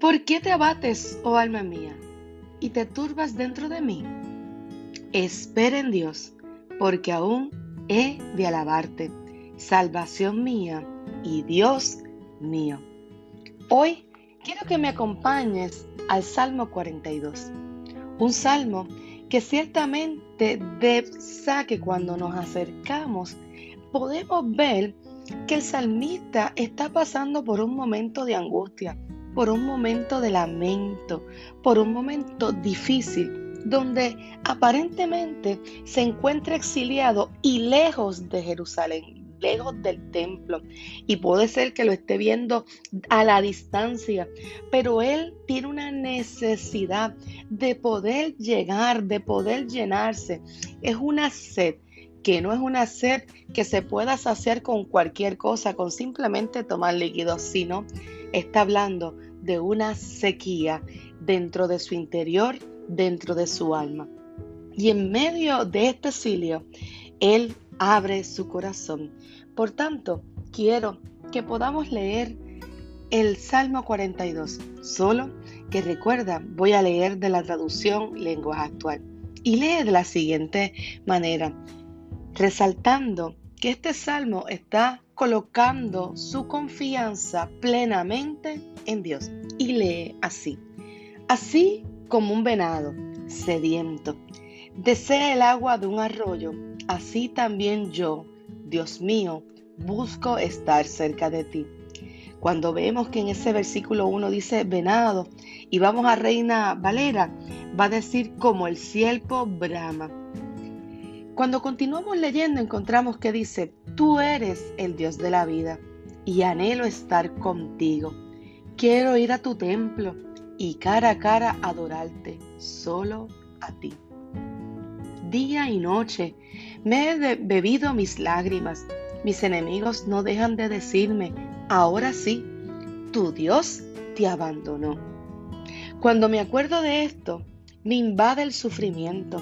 ¿Por qué te abates, oh alma mía, y te turbas dentro de mí? Espera en Dios, porque aún he de alabarte, salvación mía y Dios mío. Hoy quiero que me acompañes al Salmo 42, un salmo que ciertamente que cuando nos acercamos podemos ver que el salmista está pasando por un momento de angustia, por un momento de lamento, por un momento difícil, donde aparentemente se encuentra exiliado y lejos de Jerusalén, lejos del templo, y puede ser que lo esté viendo a la distancia, pero él tiene una necesidad de poder llegar, de poder llenarse. Es una sed que no es una sed que se pueda saciar con cualquier cosa, con simplemente tomar líquidos, sino está hablando de una sequía dentro de su interior, dentro de su alma. Y en medio de este exilio, él abre su corazón. Por tanto, quiero que podamos leer el Salmo 42, solo que recuerda, voy a leer de la traducción lenguaje actual. Y lee de la siguiente manera, resaltando que este salmo está colocando su confianza plenamente en Dios. Y lee así: así como un venado sediento desea el agua de un arroyo, así también yo, Dios mío, busco estar cerca de ti. Cuando vemos que en ese versículo 1 dice venado, y vamos a Reina Valera, va a decir como el ciervo brama. Cuando continuamos leyendo encontramos que dice, tú eres el Dios de la vida y anhelo estar contigo. Quiero ir a tu templo y cara a cara adorarte, solo a ti. Día y noche me he bebido mis lágrimas. Mis enemigos no dejan de decirme, ahora sí, tu Dios te abandonó. Cuando me acuerdo de esto, me invade el sufrimiento.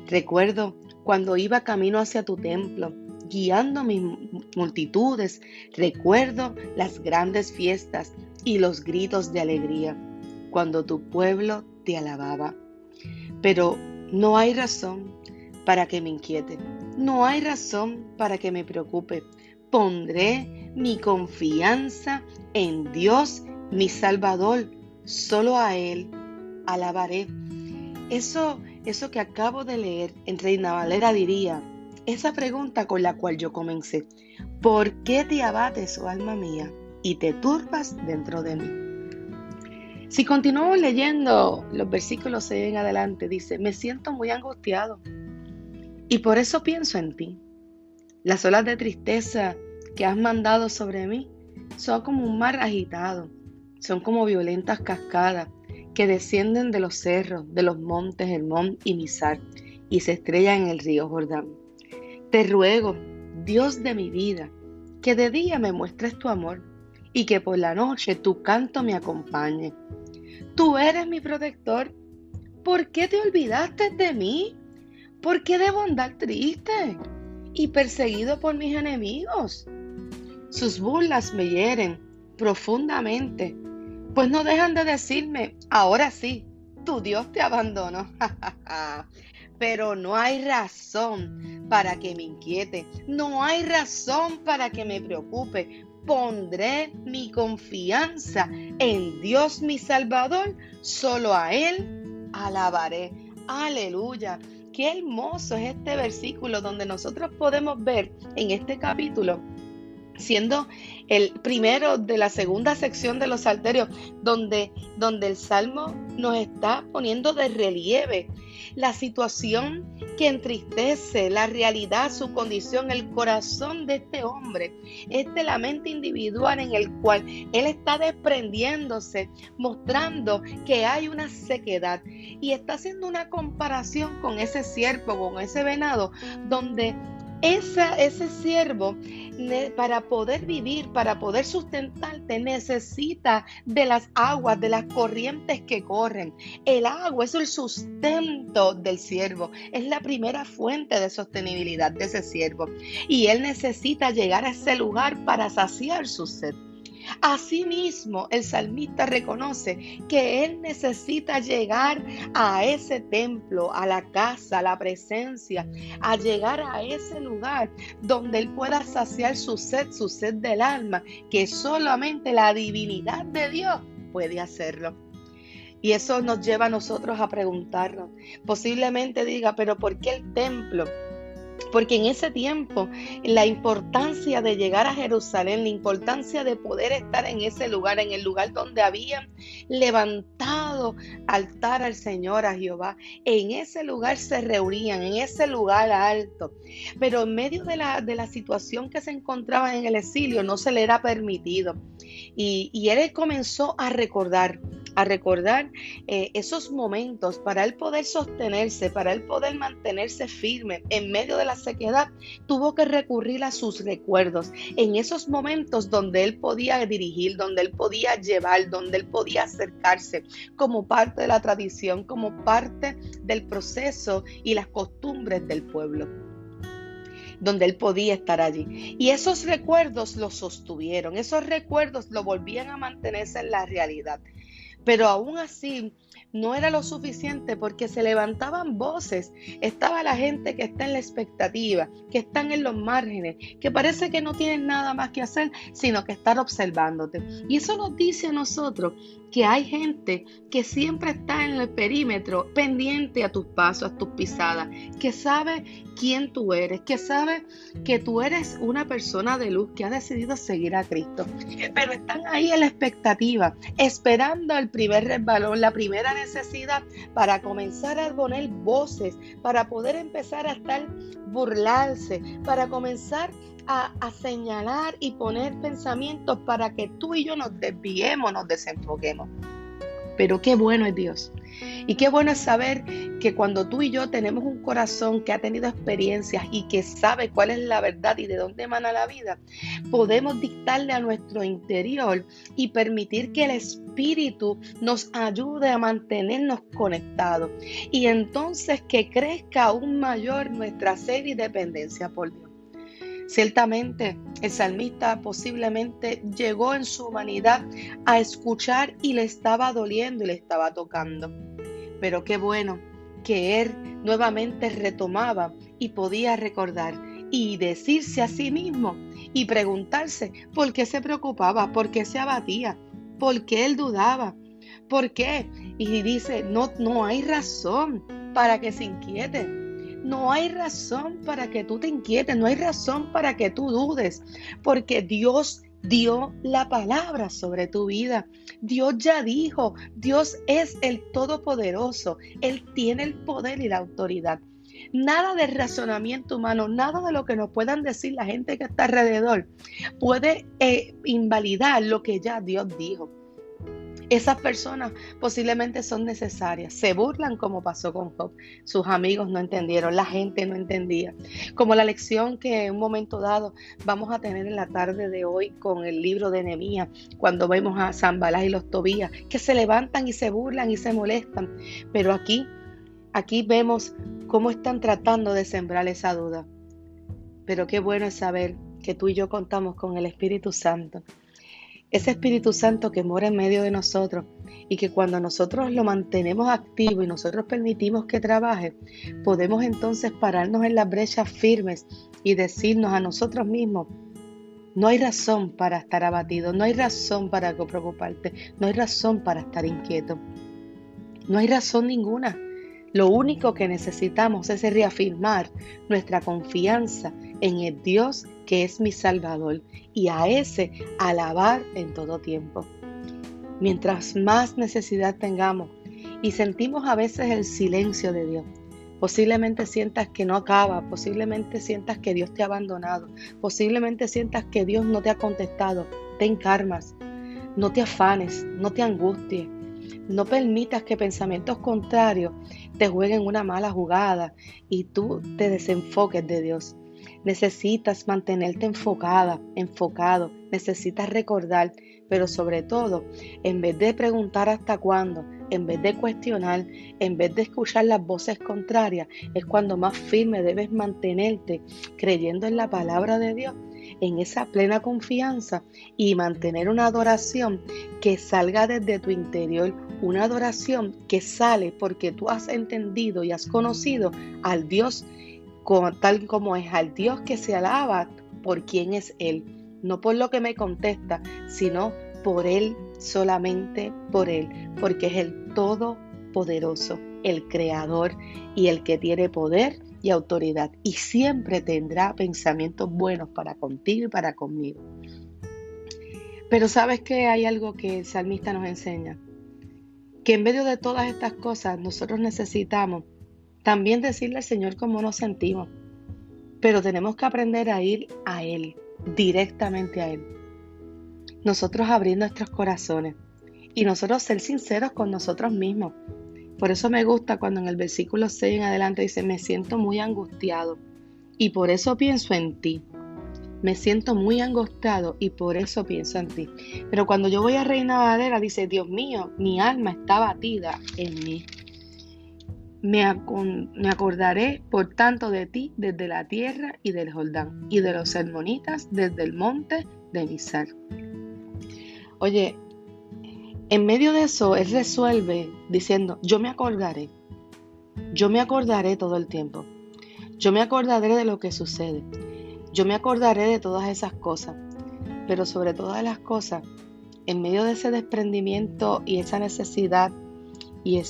Recuerdo cuando iba camino hacia tu templo, guiando mis multitudes. Recuerdo las grandes fiestas y los gritos de alegría, cuando tu pueblo te alababa. Pero no hay razón para que me inquiete, no hay razón para que me preocupe. Pondré mi confianza en Dios, mi Salvador, solo a Él alabaré. Eso que acabo de leer en Reina Valera diría, esa pregunta con la cual yo comencé, ¿por qué te abates, oh alma mía, y te turbas dentro de mí? Si continuamos leyendo los versículos 6 en adelante, dice, me siento muy angustiado y por eso pienso en ti. Las olas de tristeza que has mandado sobre mí son como un mar agitado, son como violentas cascadas que descienden de los cerros, de los montes Hermón y Mizar, y se estrellan en el río Jordán. Te ruego, Dios de mi vida, que de día me muestres tu amor y que por la noche tu canto me acompañe. Tú eres mi protector. ¿Por qué te olvidaste de mí? ¿Por qué debo andar triste y perseguido por mis enemigos? Sus burlas me hieren profundamente, pues no dejan de decirme, ahora sí, tu Dios te abandonó. Pero no hay razón para que me inquiete, no hay razón para que me preocupe. Pondré mi confianza en Dios mi Salvador, solo a Él alabaré. Aleluya. Qué hermoso es este versículo donde nosotros podemos ver en este capítulo, siendo el primero de la segunda sección de los salterios, donde el Salmo nos está poniendo de relieve la situación que entristece, la realidad, su condición, el corazón de este hombre, la mente individual en el cual él está desprendiéndose, mostrando que hay una sequedad, y está haciendo una comparación con ese ciervo, con ese venado, donde ese siervo, para poder vivir, para poder sustentarte, necesita de las aguas, de las corrientes que corren. El agua es el sustento del siervo, es la primera fuente de sostenibilidad de ese siervo. Y él necesita llegar a ese lugar para saciar su sed. Asimismo, el salmista reconoce que él necesita llegar a ese templo, a la casa, a la presencia, a llegar a ese lugar donde él pueda saciar su sed del alma, que solamente la divinidad de Dios puede hacerlo. Y eso nos lleva a nosotros a preguntarnos. Posiblemente diga, pero ¿por qué el templo? Porque en ese tiempo la importancia de llegar a Jerusalén, la importancia de poder estar en ese lugar, en el lugar donde habían levantado altar al Señor, a Jehová, en ese lugar se reunían, en ese lugar alto. Pero en medio de la situación que se encontraban en el exilio no se le era permitido. Y él comenzó a recordar esos momentos para él poder sostenerse, para él poder mantenerse firme en medio de la sequedad. Tuvo que recurrir a sus recuerdos en esos momentos donde él podía dirigir, donde él podía llevar, donde él podía acercarse como parte de la tradición, como parte del proceso y las costumbres del pueblo, donde él podía estar allí. Y esos recuerdos lo sostuvieron, esos recuerdos lo volvían a mantenerse en la realidad. Pero aún así no era lo suficiente, porque se levantaban voces. Estaba la gente que está en la expectativa, que están en los márgenes, que parece que no tienen nada más que hacer, sino que estar observándote. Y eso nos dice a nosotros que hay gente que siempre está en el perímetro, pendiente a tus pasos, a tus pisadas, que sabe quién tú eres, que sabe que tú eres una persona de luz que ha decidido seguir a Cristo. Pero están ahí en la expectativa, esperando el primer resbalón, la primera necesidad, para comenzar a poner voces, para poder empezar a estar burlarse, para comenzar a señalar y poner pensamientos para que tú y yo nos desviemos, nos desenfoquemos. Pero qué bueno es Dios. Y qué bueno es saber que cuando tú y yo tenemos un corazón que ha tenido experiencias y que sabe cuál es la verdad y de dónde emana la vida, podemos dictarle a nuestro interior y permitir que el Espíritu nos ayude a mantenernos conectados. Y entonces que crezca aún mayor nuestra sed y dependencia por Dios. Ciertamente, el salmista posiblemente llegó en su humanidad a escuchar y le estaba doliendo y le estaba tocando. Pero qué bueno que él nuevamente retomaba y podía recordar y decirse a sí mismo y preguntarse por qué se preocupaba, por qué se abatía, por qué él dudaba, por qué. Y dice, no hay razón para que se inquiete. No hay razón para que tú te inquietes, no hay razón para que tú dudes, porque Dios dio la palabra sobre tu vida. Dios ya dijo, Dios es el Todopoderoso, Él tiene el poder y la autoridad. Nada de razonamiento humano, nada de lo que nos puedan decir la gente que está alrededor puede invalidar lo que ya Dios dijo. Esas personas posiblemente son necesarias. Se burlan como pasó con Job. Sus amigos no entendieron, la gente no entendía. Como la lección que en un momento dado vamos a tener en la tarde de hoy con el libro de Nehemías, cuando vemos a Sanballat y los Tobías, que se levantan y se burlan y se molestan. Pero aquí vemos cómo están tratando de sembrar esa duda. Pero qué bueno es saber que tú y yo contamos con el Espíritu Santo. Ese Espíritu Santo que mora en medio de nosotros y que cuando nosotros lo mantenemos activo y nosotros permitimos que trabaje, podemos entonces pararnos en las brechas firmes y decirnos a nosotros mismos, no hay razón para estar abatido, no hay razón para preocuparte, no hay razón para estar inquieto, no hay razón ninguna. Lo único que necesitamos es reafirmar nuestra confianza en el Dios que es mi Salvador y a ese alabar en todo tiempo. Mientras más necesidad tengamos y sentimos a veces el silencio de Dios, posiblemente sientas que no acaba, posiblemente sientas que Dios te ha abandonado, posiblemente sientas que Dios no te ha contestado, ten calmas, no te afanes, no te angusties. No permitas que pensamientos contrarios te jueguen una mala jugada y tú te desenfoques de Dios. Necesitas mantenerte enfocado, necesitas recordar, pero sobre todo, en vez de preguntar hasta cuándo, en vez de cuestionar, en vez de escuchar las voces contrarias, es cuando más firme debes mantenerte creyendo en la palabra de Dios, en esa plena confianza y mantener una adoración que salga desde tu interior, una adoración que sale porque tú has entendido y has conocido al Dios tal como es, al Dios que se alaba por quién es Él, no por lo que me contesta, sino por Él, solamente por Él, porque es el Todopoderoso, el Creador y el que tiene poder y autoridad, y siempre tendrá pensamientos buenos para contigo y para conmigo. Pero ¿sabes qué? Hay algo que el salmista nos enseña, que en medio de todas estas cosas nosotros necesitamos también decirle al Señor cómo nos sentimos, pero tenemos que aprender a ir a Él, directamente a Él. Nosotros abrir nuestros corazones y nosotros ser sinceros con nosotros mismos. Por eso me gusta cuando en el versículo 6 en adelante dice, me siento muy angustiado y por eso pienso en ti. Me siento muy angustiado y por eso pienso en ti. Pero cuando yo voy a Reina Valera dice, Dios mío, mi alma está batida en mí. Me acordaré, por tanto, de ti desde la tierra y del Jordán, y de los hermonitas desde el monte de Mizar. Oye, en medio de eso, él resuelve diciendo, yo me acordaré todo el tiempo. Yo me acordaré de lo que sucede. Yo me acordaré de todas esas cosas. Pero sobre todas las cosas, en medio de ese desprendimiento y esa necesidad, y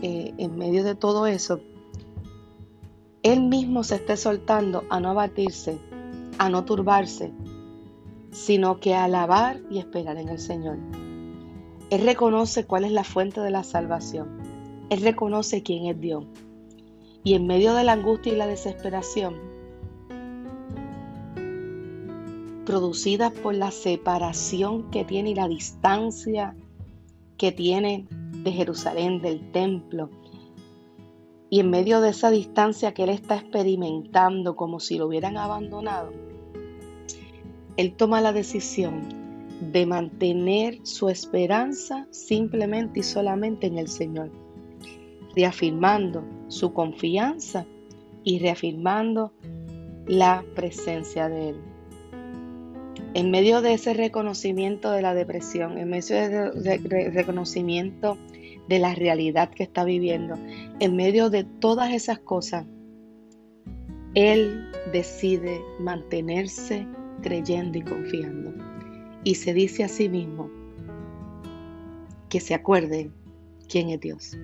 en medio de todo eso, él mismo se esté soltando a no abatirse, a no turbarse, sino que a alabar y esperar en el Señor. Él reconoce cuál es la fuente de la salvación. Él reconoce quién es Dios. Y en medio de la angustia y la desesperación, producidas por la separación que tiene y la distancia que tiene de Jerusalén, del templo, y en medio de esa distancia que él está experimentando como si lo hubieran abandonado, él toma la decisión de mantener su esperanza simplemente y solamente en el Señor, reafirmando su confianza y reafirmando la presencia de Él. En medio de ese reconocimiento de la depresión, en medio de ese reconocimiento de la realidad que está viviendo, en medio de todas esas cosas, Él decide mantenerse creyendo y confiando. Y se dice a sí mismo que se acuerde quién es Dios.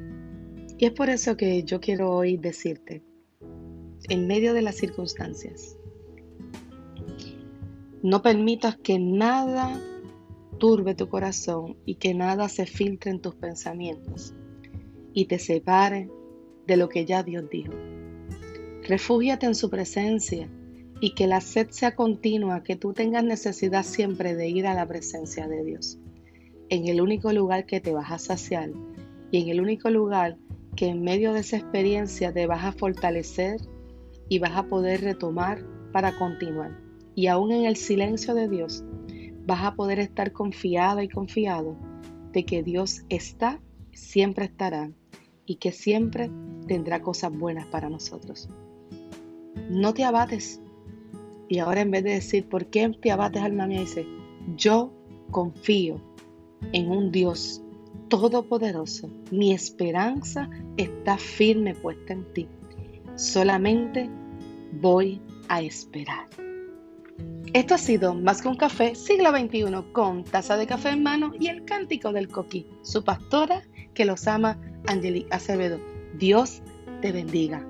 Y es por eso que yo quiero hoy decirte, en medio de las circunstancias, no permitas que nada turbe tu corazón y que nada se filtre en tus pensamientos y te separe de lo que ya Dios dijo. Refúgiate en su presencia y que la sed sea continua, que tú tengas necesidad siempre de ir a la presencia de Dios, en el único lugar que te vas a saciar y en el único lugar que en medio de esa experiencia te vas a fortalecer y vas a poder retomar para continuar. Y aún en el silencio de Dios vas a poder estar confiada y confiado de que Dios está, siempre estará y que siempre tendrá cosas buenas para nosotros. No te abates. Y ahora en vez de decir, ¿por qué te abates, alma mía? Dice, yo confío en un Dios todopoderoso. Mi esperanza está firme puesta en ti. Solamente voy a esperar. Esto ha sido Más que un café, siglo XXI, con taza de café en mano y el cántico del coquí. Su pastora que los ama, Angelique Acevedo. Dios te bendiga.